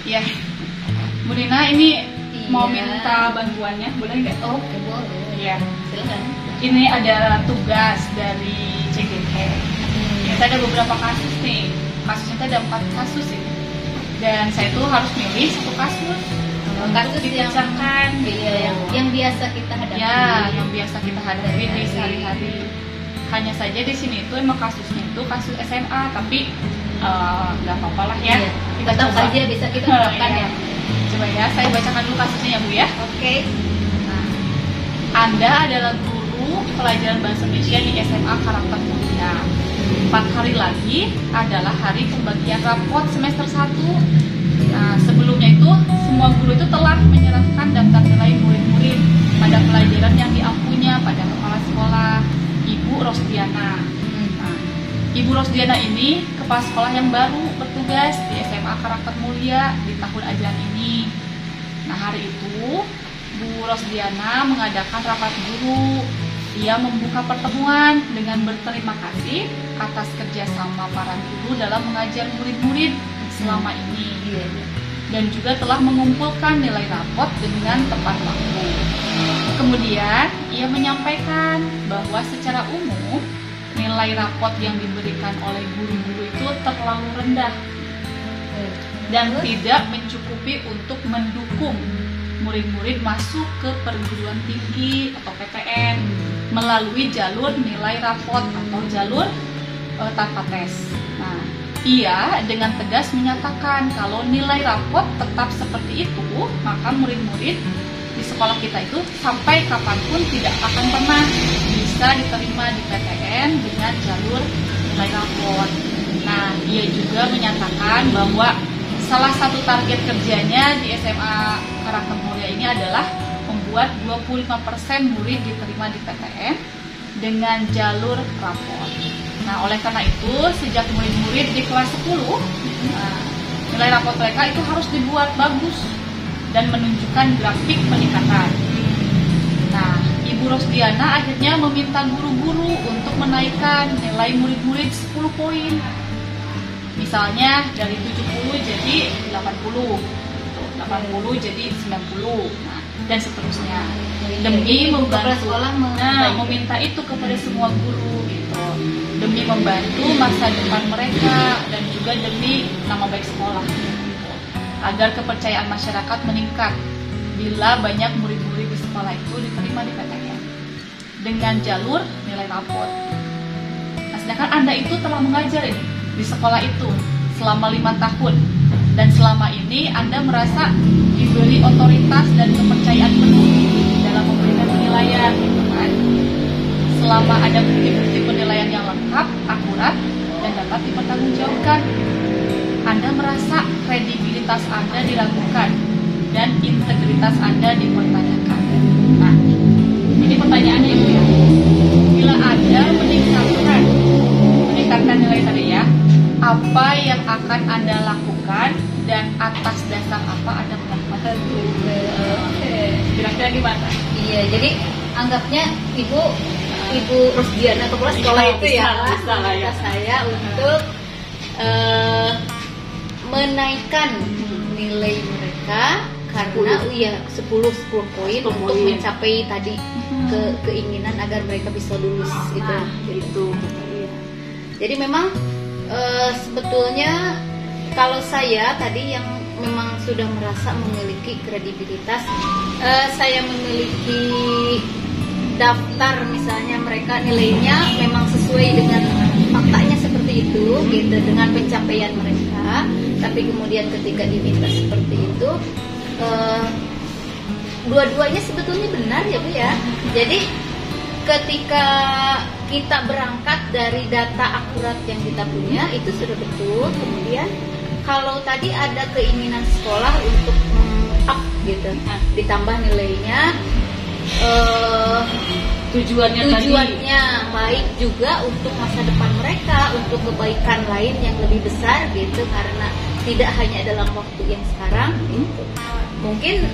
Iya. Bu Nina ini mau minta bantuannya, boleh nggak? Oh, boleh. Iya. Silakan. Ini ada tugas dari CGT. Kita ada beberapa kasus nih. Kasusnya itu ada 4 kasus ini. Dan saya tuh harus milih satu kasus. Kasus dibacakan. Iya, yang biasa kita hadapi. Ya, yang biasa kita hadapi di sehari-hari. Hanya saja di sini itu emang kasusnya itu kasus SMA, tapi nggak apa-apa lah ya. Iya. Kita Tetap coba saja bisa kita terapkan ya. Coba ya, saya bacakan dulu kasusnya ya Bu ya. Oke. Nah, Anda adalah guru pelajaran bahasa Indonesia di SMA Karakter Mulia. 4 hari lagi adalah hari pembagian rapot semester 1. Nah, sebelumnya itu semua guru itu telah menyerahkan daftar nilai murid-murid pada pelajaran yang diampunya pada kepala sekolah, Ibu Rosdiana. Nah, Ibu Rosdiana ini kepala sekolah yang baru bertugas di SMA Karakter Mulia di tahun ajaran ini. Nah, hari itu Bu Rosdiana mengadakan rapat guru. Ia membuka pertemuan dengan berterima kasih atas kerjasama para guru dalam mengajar murid-murid selama ini, dan juga telah mengumpulkan nilai rapot dengan tepat waktu. Kemudian ia menyampaikan bahwa secara umum nilai rapot yang diberikan oleh guru-guru itu terlalu rendah dan tidak mencukupi untuk mendukung murid-murid masuk ke perguruan tinggi atau PTN melalui jalur nilai rapot atau jalur tanpa tes. Nah, ia dengan tegas menyatakan kalau nilai rapot tetap seperti itu, maka murid-murid di sekolah kita itu sampai kapanpun tidak akan pernah bisa diterima di PTN dengan jalur nilai rapot. Nah, ia juga menyatakan bahwa salah satu target kerjanya di SMA Karakter Mulia ini adalah membuat 25% murid diterima di PTN dengan jalur rapot. Nah, oleh karena itu, sejak murid-murid di kelas 10, nilai rapot mereka itu harus dibuat bagus dan menunjukkan grafik peningkatan. Nah, Ibu Rosdiana akhirnya meminta guru-guru untuk menaikkan nilai murid-murid 10 poin. Misalnya dari 70 jadi 80, 80 jadi 90, dan seterusnya. Demi membantu, meminta itu kepada semua guru gitu. Demi membantu masa depan mereka dan juga demi nama baik sekolah gitu. Agar kepercayaan masyarakat meningkat bila banyak murid-murid di sekolah itu diterima di PTN dengan jalur nilai rapot. Nah, sedangkan Anda itu telah mengajar ini di sekolah itu selama 5 tahun, dan selama ini Anda merasa diberi otoritas dan kepercayaan penuh dalam memberikan penilaian gitu kan. Selama ada bukti-bukti penilaian yang lengkap, akurat, dan dapat dipertanggungjawabkan, Anda merasa kredibilitas Anda diragukan dan integritas Anda dipertanyakan. Nah, ini pertanyaannya Ibu ya. Bila Anda meningkatkan nilai tadi ya, apa yang akan Anda lakukan dan atas dasar apa Anda melakukan? Kira-kira gimana? Iya, jadi anggapnya Ibu Rosdiana kepala sekolah itu ya, meminta saya untuk menaikkan nilai mereka karena 10 poin untuk mencapai tadi keinginan agar mereka bisa lulus gitu. Jadi memang sebetulnya kalau saya tadi yang memang sudah merasa memiliki kredibilitas, saya memiliki daftar misalnya mereka nilainya memang sesuai dengan faktanya seperti itu gitu, dengan pencapaian mereka, tapi kemudian ketika diminta seperti itu, dua-duanya sebetulnya benar ya Bu ya. Jadi ketika kita berangkat dari data akurat yang kita punya itu sudah betul, kemudian kalau tadi ada keinginan sekolah untuk up gitu, ditambah nilainya, tujuannya baik juga untuk masa depan mereka, untuk kebaikan lain yang lebih besar gitu, karena tidak hanya dalam waktu yang sekarang gitu. Mungkin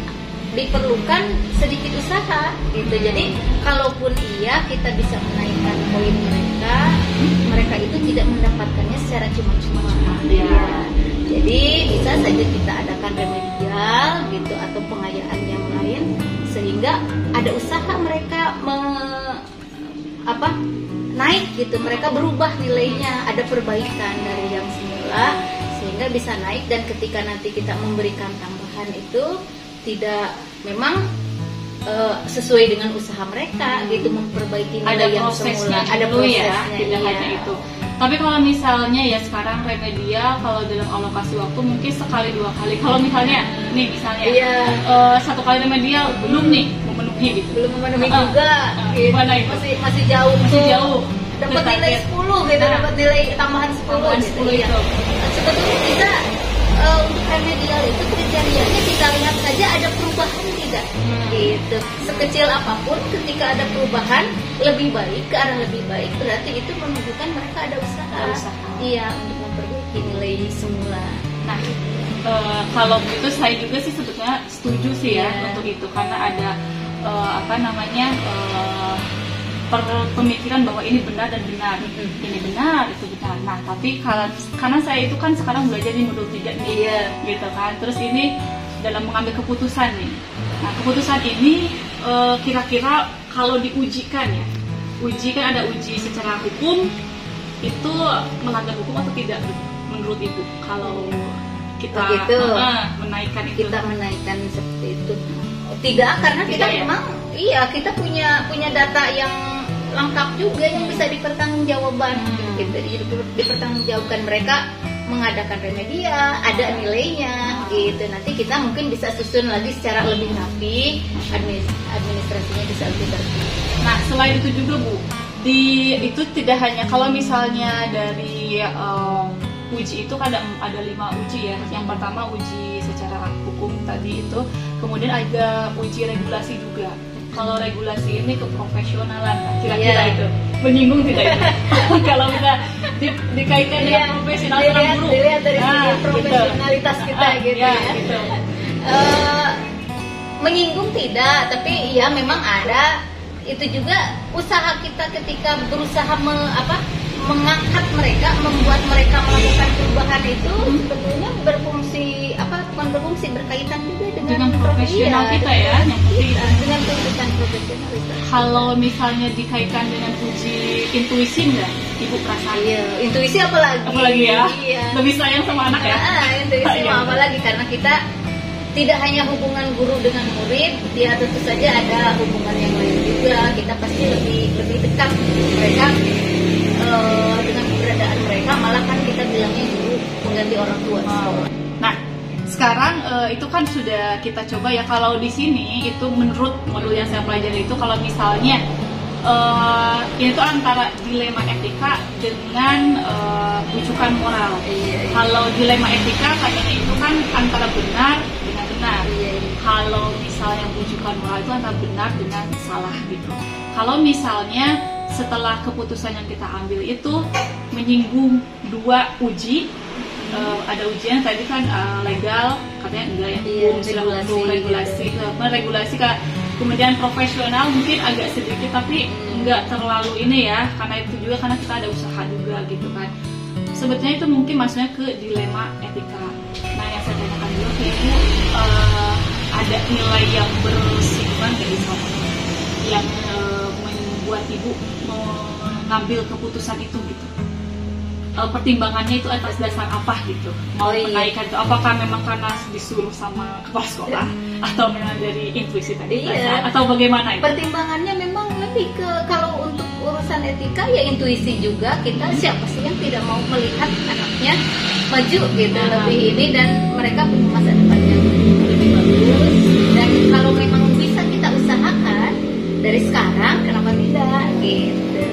diperlukan sedikit usaha gitu. Jadi kalaupun iya kita bisa menaikkan poin mereka itu tidak mendapatkannya secara cuma-cuma ya. Jadi bisa saja kita ada ada usaha mereka naik gitu, mereka berubah nilainya, ada perbaikan dari yang semula sehingga bisa naik. Dan ketika nanti kita memberikan tambahan itu tidak memang sesuai dengan usaha mereka gitu, memperbaiki nilai yang semula, ada prosesnya tidak hanya itu. Tapi kalau misalnya ya sekarang remedial kalau dalam alokasi waktu mungkin sekali 2 kali. Kalau misalnya nih satu kali remedial belum nih memenuhi gitu. Belum memenuhi juga. Gimana itu? Masih jauh. Dapat Kita nilai 10 gitu, dapat nilai tambahan 10 gitu. Iya. Sebetulnya kita untuk remedial itu kriterianya kita lihat saja ada perubahan tidak gitu. Sekecil apapun ketika ada perubahan lebih baik ke arah lebih baik, berarti itu menunjukkan mereka ada usaha. Iya, untuk memperbaiki nilai semula. Nah, kalau begitu saya juga sih sebetulnya setuju sih ya untuk itu, karena ada pemikiran bahwa ini benar dan benar, ini benar, itu benar. Nah, tapi karena saya itu kan sekarang belajar di modul 3 nih, gitu kan. Terus ini dalam mengambil keputusan nih. Nah, keputusan ini kira-kira kalau diujikan ya, ada uji secara hukum, itu melanggar hukum atau tidak menurut Ibu? Kalau kita menaikkan itu, kita menaikkan seperti itu, tidak, karena kita memang kita punya data yang lengkap juga yang bisa dipertanggungjawabkan. Dipertanggungjawabkan, mereka mengadakan remedia, ada nilainya gitu. Nanti kita mungkin bisa susun lagi secara lebih rapi, administrasinya bisa lebih rapi. Nah, selain itu juga Bu, itu tidak hanya kalau misalnya dari uji itu ada 5 uji ya. Yang pertama uji secara hukum tadi itu, kemudian ada uji regulasi juga. Kalau regulasi ini keprofesionalan, kira-kira itu menyinggung tidak itu? Kalau bisa dikaitkan dengan profesional seorang guru, dilihat dari segi profesionalitas kita gitu. Menyinggung tidak, tapi ya memang ada. Itu juga usaha kita ketika berusaha mengangkat mereka, membuat mereka melakukan perubahan itu sebetulnya berkaitan juga dengan profesional kita ya, dengan tuntutan profesionalitas. Kalau misalnya dikaitkan dengan uji intuisi enggak, Ibu perasaan? Intuisi apalagi ya? Lebih sayang sama anak ya? Intuisi apalagi, karena kita tidak hanya hubungan guru dengan murid, ya tentu saja ada hubungan yang lain juga. Kita pasti lebih dekat mereka dengan keberadaan mereka, malah kan kita bilangnya guru pengganti orang tua. Nah, sekarang itu kan sudah kita coba ya. Kalau di sini itu menurut modul yang saya pelajari itu, kalau misalnya itu antara dilema etika dengan rujukan moral. Kalau dilema etika katanya itu kan antara benar dengan benar. Kalau misalnya rujukan moral itu antara benar dengan salah gitu. Kalau misalnya setelah keputusan yang kita ambil itu menyinggung 2 uji, ada ujian tadi kan legal katanya enggak ya, regulasi kemudian profesional mungkin agak sedikit tapi enggak terlalu ini ya, karena itu juga karena kita ada usaha juga gitu kan. Sebetulnya itu mungkin maksudnya ke dilema etika. Nah, yang saya tanyakan dulu ke Ibu, ada nilai yang bersinggungan dari sama yang membuat Ibu mengambil keputusan itu gitu. Pertimbangannya itu atas dasar apa gitu? Mau menaikkan itu, apakah memang karena disuruh sama kepala sekolah atau memang dari intuisi tadi atau bagaimana itu? Pertimbangannya memang lebih ke, kalau untuk urusan etika ya intuisi juga. Kita siapa sih yang tidak mau melihat anaknya maju gitu, lebih ini, dan mereka punya masa depan yang lebih bagus. Dan kalau memang bisa kita usahakan dari sekarang, kenapa tidak gitu?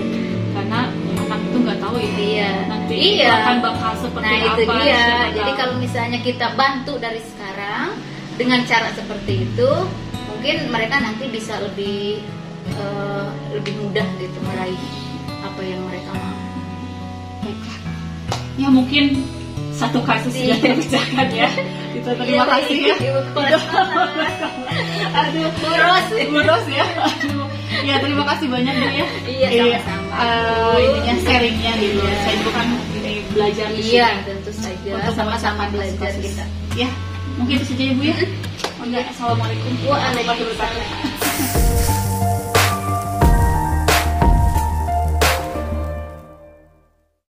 Karena anak itu nggak tahu ya nanti akan bakal seperti apa. Nah itu dia. Jadi kalau misalnya kita bantu dari sekarang dengan cara seperti itu, mungkin mereka nanti bisa lebih mudah gitu meraih apa yang mereka mau. Baiklah. Ya mungkin satu kasus sudah terpecahkan ya. Kita terima kasih ya. Aduh, boros ya. Aduh. Ya, terima kasih banyak Bu ya. Iya, sama-sama. Ininya sharingnya gitu. Saya juga kan ini belajar di sini. Iya, tentu saja. Untuk sama-sama belajar kita. Ya, mungkin itu saja ya Bu ya. Assalamualaikum warahmatullahi wabarakatuh.